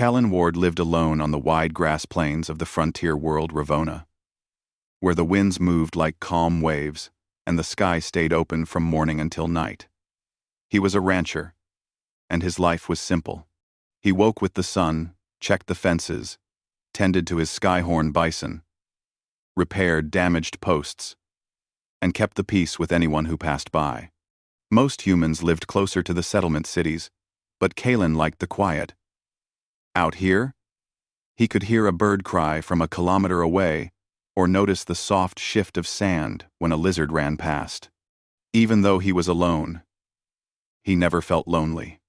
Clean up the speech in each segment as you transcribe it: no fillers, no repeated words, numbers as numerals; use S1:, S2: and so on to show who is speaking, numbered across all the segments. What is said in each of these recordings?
S1: Callan Ward lived alone on the wide grass plains of the frontier world Ravona, where the winds moved like calm waves and the sky stayed open from morning until night. He was a rancher, and his life was simple. He woke with the sun, checked the fences, tended to his skyhorn bison, repaired damaged posts, and kept the peace with anyone who passed by. Most humans lived closer to the settlement cities, but Callan liked the quiet. Out here, he could hear a bird cry from a kilometer away or notice the soft shift of sand when a lizard ran past. Even though he was alone, he never felt lonely.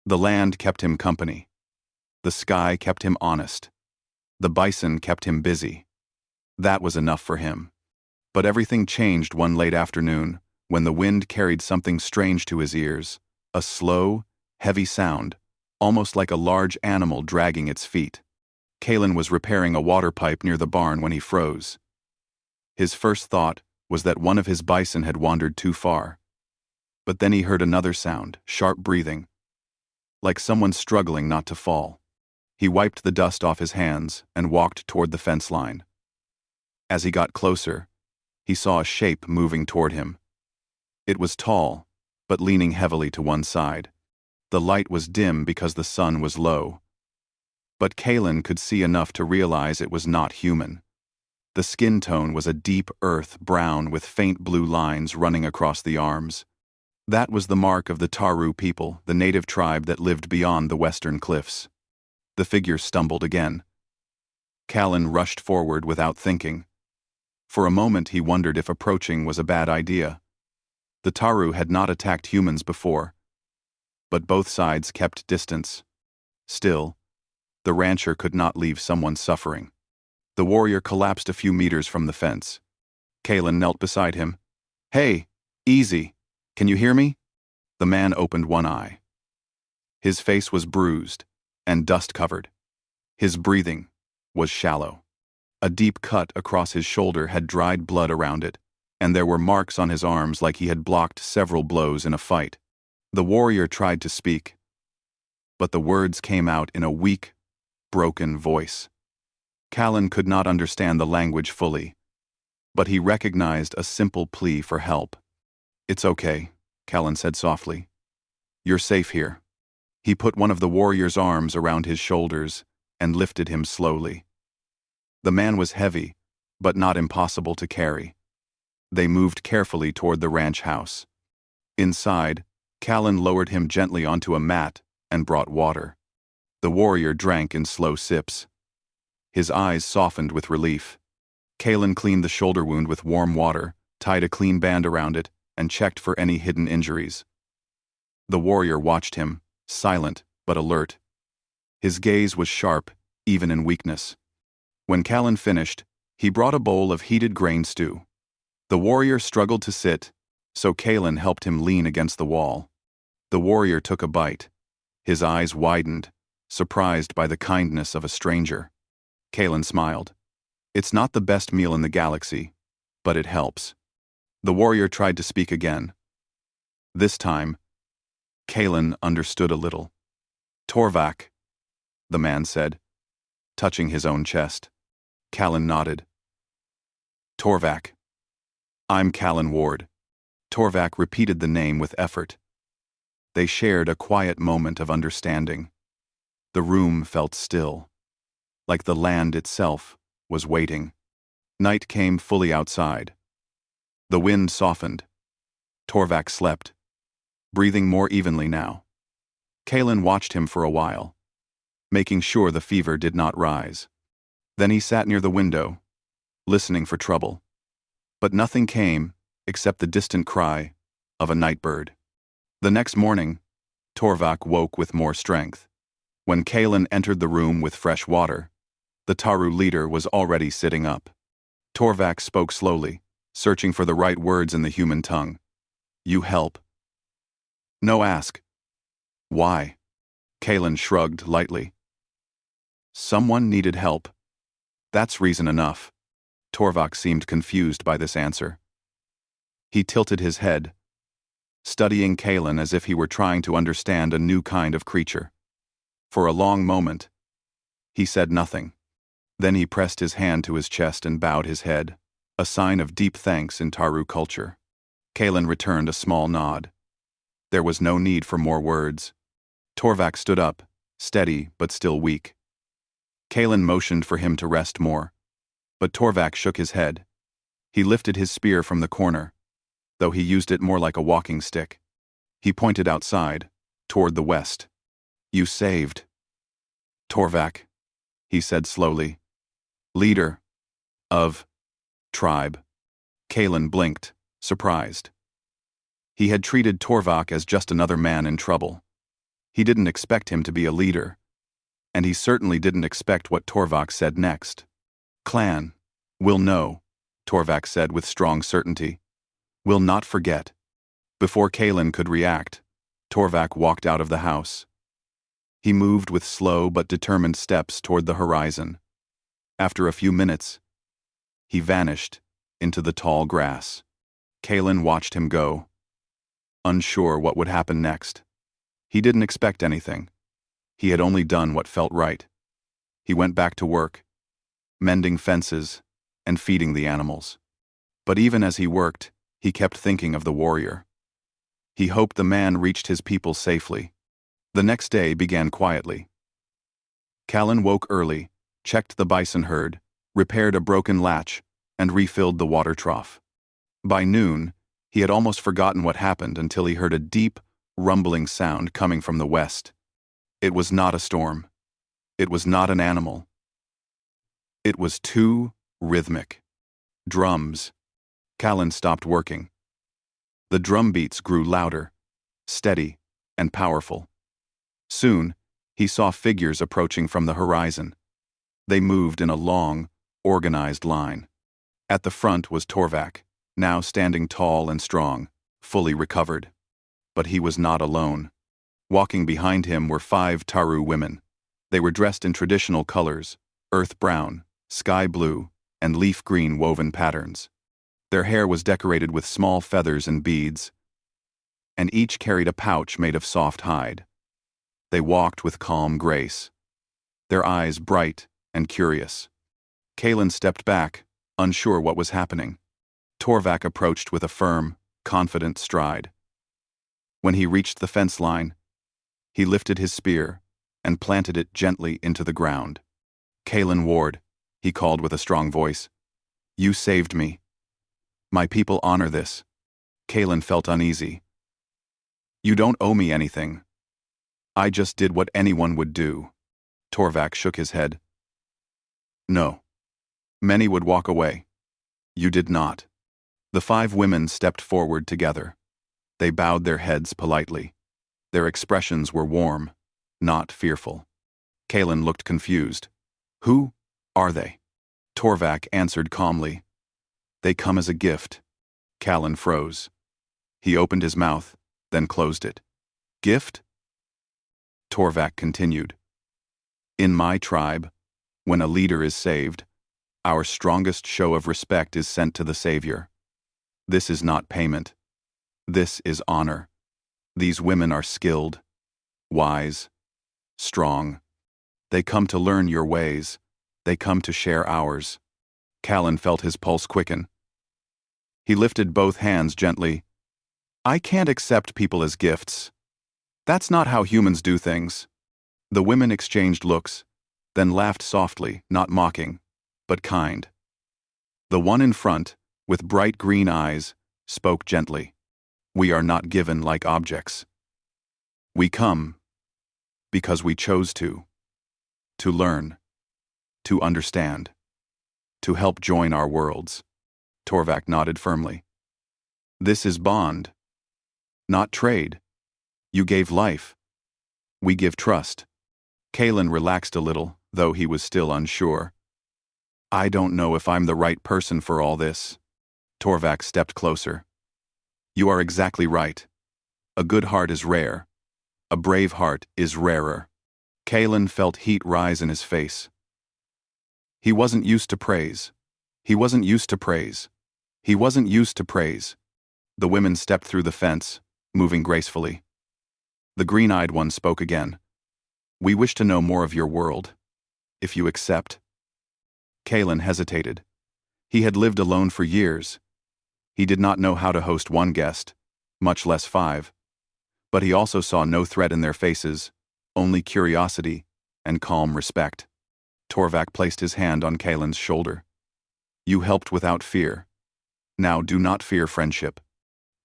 S1: The land kept him company. The sky kept him honest. The bison kept him busy. That was enough for him. But everything changed one late afternoon when the wind carried something strange to his ears, a slow, heavy sound, almost like a large animal dragging its feet. Callan was repairing a water pipe near the barn when he froze. His first thought was that one of his bison had wandered too far. But then he heard another sound, sharp breathing, like someone struggling not to fall. He wiped the dust off his hands and walked toward the fence line. As he got closer, he saw a shape moving toward him. It was tall, but leaning heavily to one side. The light was dim because the sun was low. But Callan could see enough to realize it was not human. The skin tone was a deep earth brown with faint blue lines running across the arms. That was the mark of the Taru people, the native tribe that lived beyond the western cliffs. The figure stumbled again. Callan rushed forward without thinking. For a moment he wondered if approaching was a bad idea. The Taru had not attacked humans before, but both sides kept distance. Still, the rancher could not leave someone suffering. The warrior collapsed a few meters from the fence. Callan knelt beside him. "Hey, easy. Can you hear me?" The man opened one eye. His face was bruised and dust-covered. His breathing was shallow. A deep cut across his shoulder had dried blood around it, and there were marks on his arms like he had blocked several blows in a fight. The warrior tried to speak, but the words came out in a weak, broken voice. Callan could not understand the language fully, but he recognized a simple plea for help. "It's okay," Callan said softly. "You're safe here." He put one of the warrior's arms around his shoulders and lifted him slowly. The man was heavy, but not impossible to carry. They moved carefully toward the ranch house. Inside, Callan lowered him gently onto a mat and brought water. The warrior drank in slow sips. His eyes softened with relief. Callan cleaned the shoulder wound with warm water, tied a clean band around it, and checked for any hidden injuries. The warrior watched him, silent but alert. His gaze was sharp, even in weakness. When Callan finished, he brought a bowl of heated grain stew. The warrior struggled to sit, so Callan helped him lean against the wall. The warrior took a bite. His eyes widened, surprised by the kindness of a stranger. Callan smiled. "It's not the best meal in the galaxy, but it helps." The warrior tried to speak again. This time, Callan understood a little. "Torvak," the man said, touching his own chest. Callan nodded. "Torvak. I'm Callan Ward." Torvak repeated the name with effort. They shared a quiet moment of understanding. The room felt still, like the land itself was waiting. Night came fully outside. The wind softened. Torvak slept, breathing more evenly now. Callan watched him for a while, making sure the fever did not rise. Then he sat near the window, listening for trouble. But nothing came except the distant cry of a night bird. The next morning, Torvak woke with more strength. When Callan entered the room with fresh water, the Taru leader was already sitting up. Torvak spoke slowly, searching for the right words in the human tongue. "You help." "No, ask." "Why?" Callan shrugged lightly. "Someone needed help. That's reason enough." Torvak seemed confused by this answer. He tilted his head, studying Callan as if he were trying to understand a new kind of creature. For a long moment, He said nothing. Then he pressed his hand to his chest and bowed his head, a sign of deep thanks in Taru culture. Kalen returned a small nod. There was no need for more words. Torvak stood up, steady but still weak. Kalen motioned for him to rest more, but Torvak shook his head. He lifted his spear from the corner, though he used it more like a walking stick. He pointed outside, toward the west. You saved. Torvak, he said slowly. Leader of tribe. Kalen blinked, surprised. He had treated Torvak as just another man in trouble. He didn't expect him to be a leader, and he certainly didn't expect what Torvak said next. Clan, will know, Torvak said with strong certainty. Will not forget. Before Kalen could react, Torvak walked out of the house. He moved with slow but determined steps toward the horizon. After a few minutes, he vanished into the tall grass. Kalen watched him go, unsure what would happen next. He didn't expect anything. He had only done what felt right. He went back to work, mending fences and feeding the animals. But even as he worked, he kept thinking of the warrior. He hoped the man reached his people safely. The next day began quietly. Kalen woke early, checked the bison herd, repaired a broken latch, and refilled the water trough. By noon, he had almost forgotten what happened until he heard a deep, rumbling sound coming from the west. It was not a storm. It was not an animal. It was too rhythmic. Drums. Kalen stopped working. The drum beats grew louder, steady, and powerful. Soon, he saw figures approaching from the horizon. They moved in a long, organized line. At the front was Torvak, now standing tall and strong, fully recovered. But he was not alone. Walking behind him were 5 Taru women. They were dressed in traditional colors, earth brown, sky blue, and leaf green woven patterns. Their hair was decorated with small feathers and beads, and each carried a pouch made of soft hide. They walked with calm grace, their eyes bright and curious. Kalen stepped back, unsure what was happening. Torvak approached with a firm, confident stride. When he reached the fence line, he lifted his spear and planted it gently into the ground. Kalen Ward, he called with a strong voice. You saved me. My people honor this. Kalen felt uneasy. You don't owe me anything. I just did what anyone would do. Torvak shook his head. No. Many would walk away. You did not. The 5 women stepped forward together. They bowed their heads politely. Their expressions were warm, not fearful. Kalen looked confused. Who are they? Torvak answered calmly. They come as a gift. Kalen froze. He opened his mouth, then closed it. Gift? Torvak continued. In my tribe, when a leader is saved, our strongest show of respect is sent to the Savior. This is not payment. This is honor. These women are skilled, wise, strong. They come to learn your ways. They come to share ours. Kalen felt his pulse quicken. He lifted both hands gently. I can't accept people as gifts. That's not how humans do things. The women exchanged looks, then laughed softly, not mocking, but kind. The one in front, with bright green eyes, spoke gently. We are not given like objects. We come because we chose to learn, to understand, to help join our worlds. Torvak nodded firmly. This is bond, not trade. You gave life. We give trust. Kalen relaxed a little, though he was still unsure. I don't know if I'm the right person for all this. Torvak stepped closer. You are exactly right. A good heart is rare. A brave heart is rarer. Kalen felt heat rise in his face. He wasn't used to praise. He wasn't used to praise. He wasn't used to praise. The women stepped through the fence, moving gracefully. The green-eyed one spoke again. We wish to know more of your world. if you accept. Kalen hesitated. He had lived alone for years. He did not know how to host one guest, much less 5. But he also saw no threat in their faces, only curiosity and calm respect. Torvak placed his hand on Kalen's shoulder. You helped without fear. Now do not fear friendship.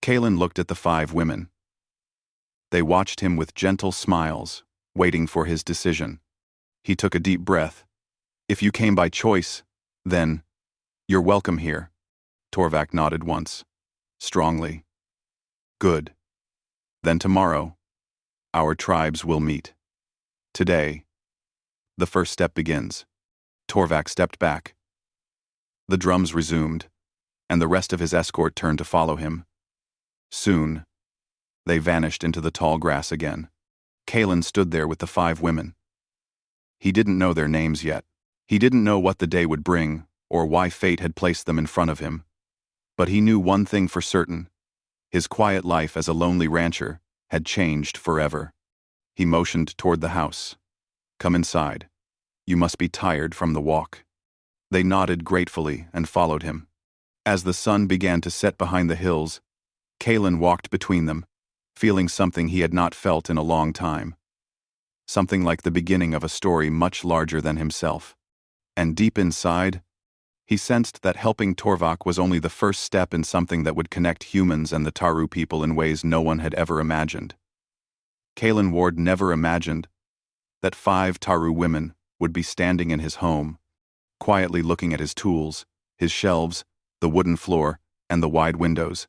S1: Kalen looked at the 5 women. They watched him with gentle smiles, waiting for his decision. He took a deep breath. If you came by choice, then, you're welcome here. Torvak nodded once, strongly. Good. Then tomorrow, our tribes will meet. Today, the first step begins. Torvak stepped back. The drums resumed, and the rest of his escort turned to follow him. Soon, they vanished into the tall grass again. Kalen stood there with the 5 women. He didn't know their names yet. He didn't know what the day would bring, or why fate had placed them in front of him. But he knew one thing for certain. His quiet life as a lonely rancher had changed forever. He motioned toward the house. Come inside. You must be tired from the walk. They nodded gratefully and followed him. As the sun began to set behind the hills, Kalen walked between them, feeling something he had not felt in a long time. Something like the beginning of a story much larger than himself. And deep inside, he sensed that helping Torvak was only the first step in something that would connect humans and the Taru people in ways no one had ever imagined. Kalen Ward never imagined that 5 Taru women would be standing in his home, quietly looking at his tools, his shelves, the wooden floor, and the wide windows.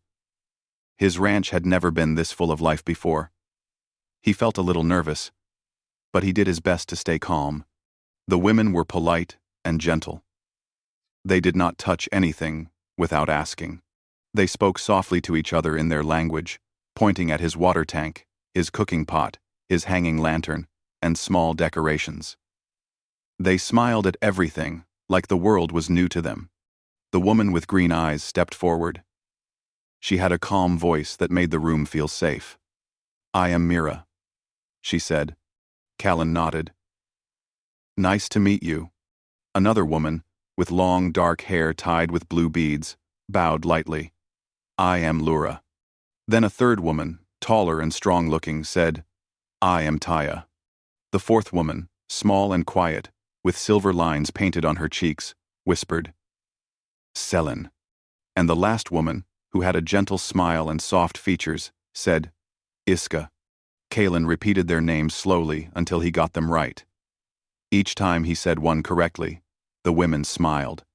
S1: His ranch had never been this full of life before. He felt a little nervous, but he did his best to stay calm. The women were polite and gentle. They did not touch anything without asking. They spoke softly to each other in their language, pointing at his water tank, his cooking pot, his hanging lantern, and small decorations. They smiled at everything, like the world was new to them. The woman with green eyes stepped forward. She had a calm voice that made the room feel safe. I am Mira, she said. Kalen nodded. Nice to meet you. Another woman, with long dark hair tied with blue beads, bowed lightly. I am Lura. Then a third woman, taller and strong-looking, said, I am Taya. The fourth woman, small and quiet, with silver lines painted on her cheeks, whispered, Selen. And the last woman, who had a gentle smile and soft features, said, Iska. Kalen repeated their names slowly until he got them right. Each time he said one correctly, the women smiled.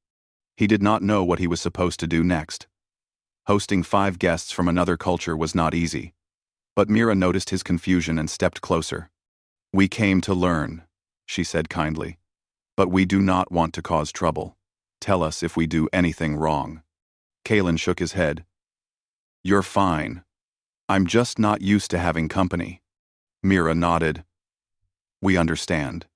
S1: He did not know what he was supposed to do next. Hosting 5 guests from another culture was not easy. But Mira noticed his confusion and stepped closer. We came to learn, she said kindly. But we do not want to cause trouble. Tell us if we do anything wrong. Kalen shook his head. You're fine. I'm just not used to having company. Mira nodded. We understand.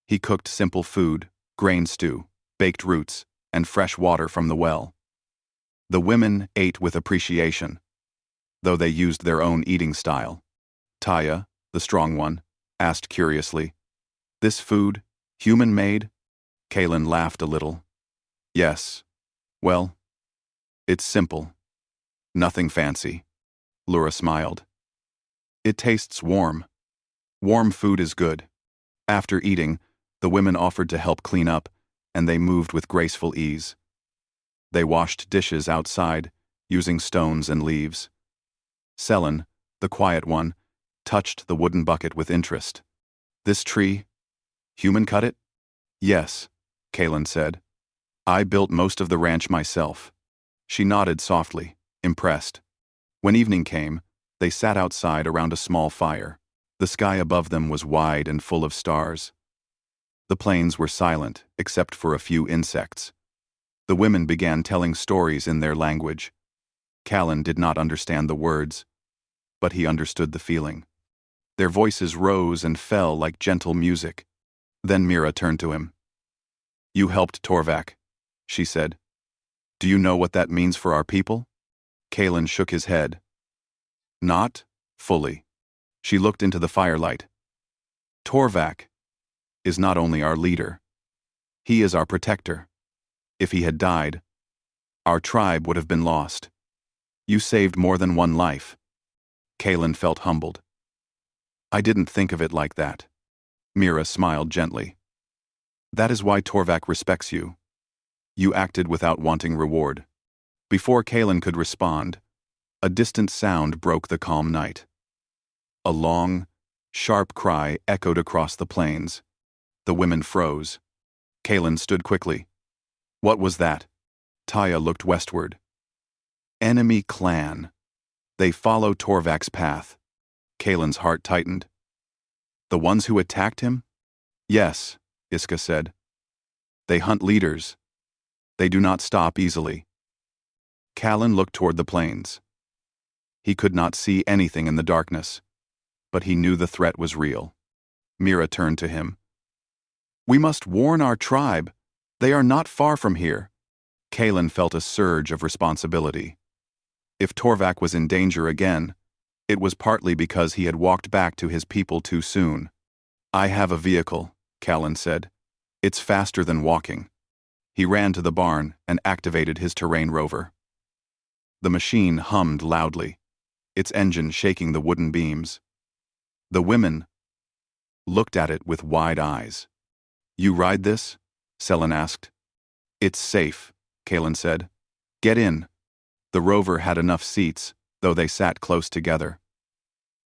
S1: He cooked simple food, grain stew, baked roots, and fresh water from the well. The women ate with appreciation, though they used their own eating style. Taya, the strong one, asked curiously, This food, human-made? Kalen laughed a little. Yes. Well, it's simple. Nothing fancy. Lura smiled. It tastes warm. Warm food is good. After eating, the women offered to help clean up, and they moved with graceful ease. They washed dishes outside, using stones and leaves. Selen, the quiet one, touched the wooden bucket with interest. This tree? Human cut it? Yes, Kalen said. I built most of the ranch myself. She nodded softly, impressed. When evening came, they sat outside around a small fire. The sky above them was wide and full of stars. The plains were silent, except for a few insects. The women began telling stories in their language. Kalen did not understand the words, but he understood the feeling. Their voices rose and fell like gentle music. Then Mira turned to him. You helped Torvak, she said. Do you know what that means for our people? Kalen shook his head. Not fully. She looked into the firelight. Torvak is not only our leader, He is our protector. If he had died, our tribe would have been lost. You saved more than one life. Kalen felt humbled. I didn't think of it like that. Mira smiled gently. That is why Torvak respects you. You acted without wanting reward. Before Kalen could respond, a distant sound broke the calm night. A long, sharp cry echoed across the plains. The women froze. Kalen stood quickly. What was that? Taya looked westward. Enemy clan. They follow Torvak's path. Kalen's heart tightened. The ones who attacked him? Yes, Iska said. They hunt leaders. They do not stop easily. Kalen looked toward the plains. He could not see anything in the darkness, but he knew the threat was real. Mira turned to him. We must warn our tribe. They are not far from here. Kalen felt a surge of responsibility. If Torvak was in danger again, it was partly because he had walked back to his people too soon. I have a vehicle, Kalen said. It's faster than walking. He ran to the barn and activated his terrain rover. The machine hummed loudly, its engine shaking the wooden beams. The women looked at it with wide eyes. You ride this? Selen asked. It's safe, Kalen said. Get in. The rover had enough seats, though they sat close together.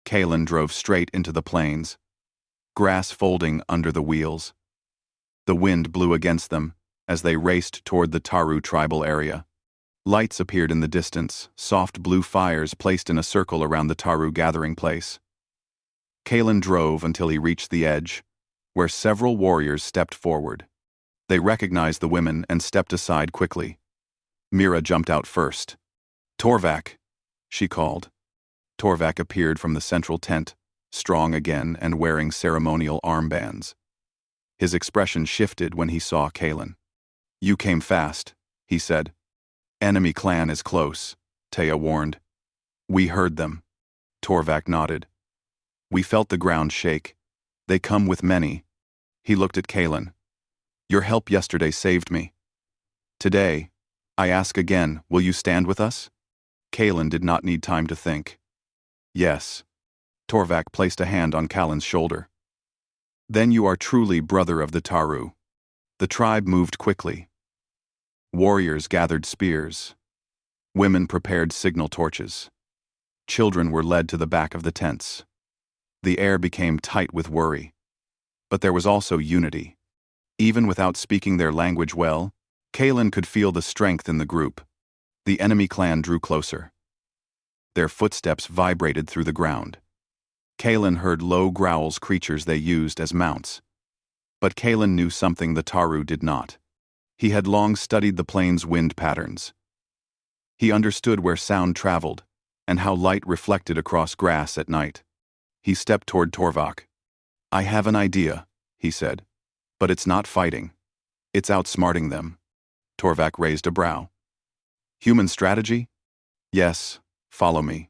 S1: Kalen drove straight into the plains, grass folding under the wheels. The wind blew against them as they raced toward the Taru tribal area. Lights appeared in the distance, soft blue fires placed in a circle around the Taru gathering place. Kalen drove until he reached the edge, where several warriors stepped forward. They recognized the women and stepped aside quickly. Mira jumped out first. Torvak, she called. Torvak appeared from the central tent, strong again and wearing ceremonial armbands. His expression shifted when he saw Kalen. You came fast, he said. Enemy clan is close, Taya warned. We heard them. Torvak nodded. We felt the ground shake. They come with many. He looked at Kalen. Your help yesterday saved me. Today, I ask again, will you stand with us? Kalen did not need time to think. Yes. Torvak placed a hand on Kalen's shoulder. Then you are truly brother of the Taru. The tribe moved quickly. Warriors gathered spears. Women prepared signal torches. Children were led to the back of the tents. The air became tight with worry. But there was also unity. Even without speaking their language well, Kalen could feel the strength in the group. The enemy clan drew closer. Their footsteps vibrated through the ground. Kalen heard low growls creatures they used as mounts. But Kalen knew something the Taru did not. He had long studied the plains' wind patterns. He understood where sound traveled and how light reflected across grass at night. He stepped toward Torvak. I have an idea, he said. But it's not fighting. It's outsmarting them. Torvak raised a brow. Human strategy? Yes, follow me.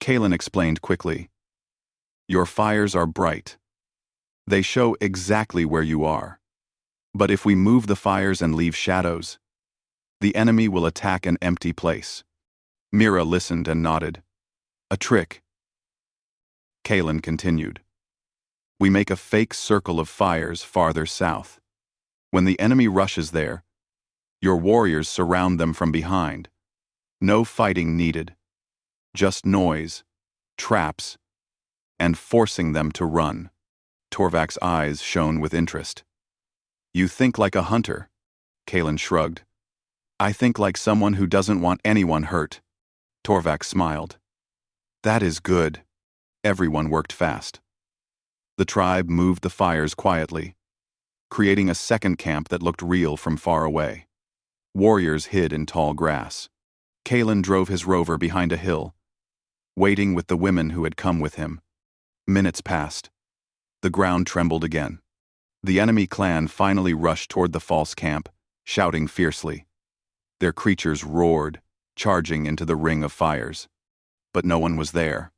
S1: Kalen explained quickly. Your fires are bright. They show exactly where you are. But if we move the fires and leave shadows, the enemy will attack an empty place. Mira listened and nodded. A trick. Kalen continued. We make a fake circle of fires farther south. When the enemy rushes there, your warriors surround them from behind. No fighting needed. Just noise, traps, and forcing them to run. Torvak's eyes shone with interest. You think like a hunter, Kalen shrugged. I think like someone who doesn't want anyone hurt. Torvak smiled. That is good. Everyone worked fast. The tribe moved the fires quietly, creating a second camp that looked real from far away. Warriors hid in tall grass. Kalen drove his rover behind a hill, waiting with the women who had come with him. Minutes passed. The ground trembled again. The enemy clan finally rushed toward the false camp, shouting fiercely. Their creatures roared, charging into the ring of fires. But no one was there.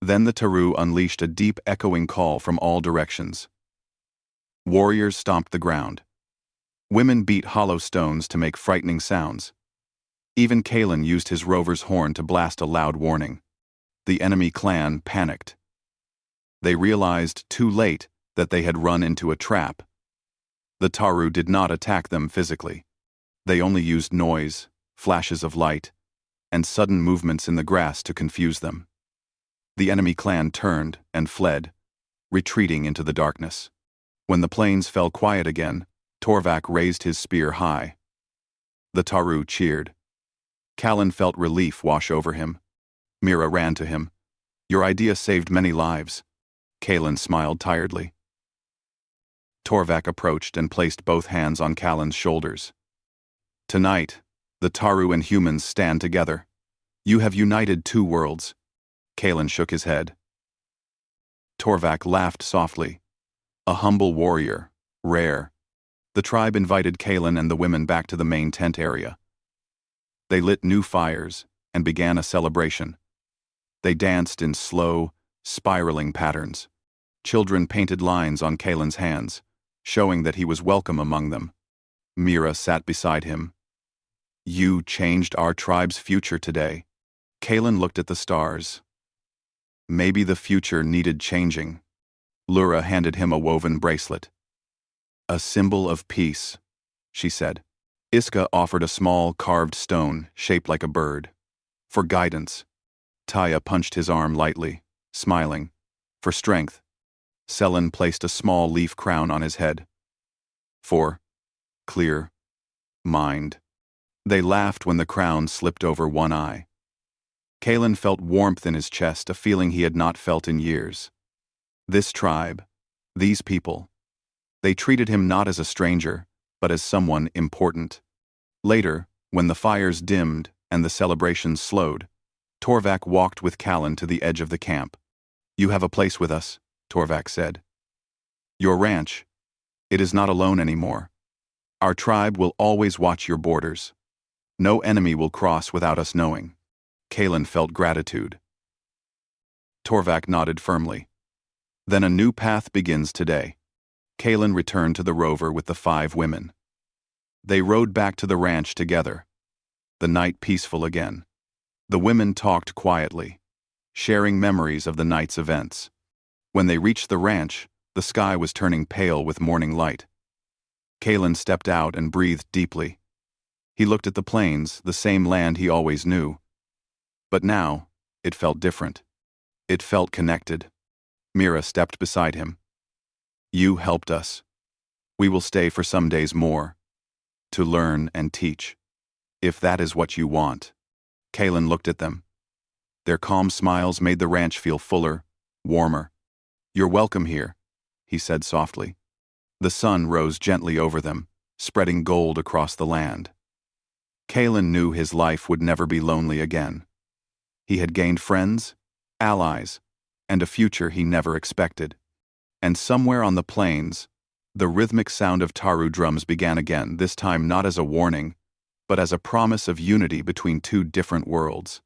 S1: Then the Taru unleashed a deep echoing call from all directions. Warriors stomped the ground. Women beat hollow stones to make frightening sounds. Even Kalen used his rover's horn to blast a loud warning. The enemy clan panicked. They realized too late that they had run into a trap. The Taru did not attack them physically. They only used noise, flashes of light, and sudden movements in the grass to confuse them. The enemy clan turned and fled, retreating into the darkness. When the plains fell quiet again, Torvak raised his spear high. The Taru cheered. Kalen felt relief wash over him. Mira ran to him. "Your idea saved many lives." Kalen smiled tiredly. Torvak approached and placed both hands on Kalen's shoulders. "Tonight, the Taru and humans stand together. You have united two worlds." Kalen shook his head. Torvak laughed softly. A humble warrior, rare. The tribe invited Kalen and the women back to the main tent area. They lit new fires and began a celebration. They danced in slow, spiraling patterns. Children painted lines on Kalen's hands, showing that he was welcome among them. Mira sat beside him. "You changed our tribe's future today." Kalen looked at the stars. Maybe the future needed changing. Lura handed him a woven bracelet. "A symbol of peace," she said. Iska offered a small, carved stone shaped like a bird. "For guidance." Taya punched his arm lightly, smiling. "For strength." Selen placed a small leaf crown on his head. "For clear mind." They laughed when the crown slipped over one eye. Kalen felt warmth in his chest, a feeling he had not felt in years. This tribe, these people, they treated him not as a stranger, but as someone important. Later, when the fires dimmed and the celebrations slowed, Torvak walked with Kalen to the edge of the camp. "You have a place with us," Torvak said. "Your ranch. It is not alone anymore. Our tribe will always watch your borders. No enemy will cross without us knowing." Kalen felt gratitude. Torvak nodded firmly. "Then a new path begins today." Kalen returned to the rover with the 5 women. They rode back to the ranch together. The night peaceful again. The women talked quietly, sharing memories of the night's events. When they reached the ranch, the sky was turning pale with morning light. Kalen stepped out and breathed deeply. He looked at the plains, the same land he always knew. But now, it felt different. It felt connected. Mira stepped beside him. "You helped us. We will stay for some days more, to learn and teach, if that is what you want." Kalen looked at them. Their calm smiles made the ranch feel fuller, warmer. "You're welcome here," he said softly. The sun rose gently over them, spreading gold across the land. Kalen knew his life would never be lonely again. He had gained friends, allies, and a future he never expected. And somewhere on the plains, the rhythmic sound of Taru drums began again, this time not as a warning, but as a promise of unity between two different worlds.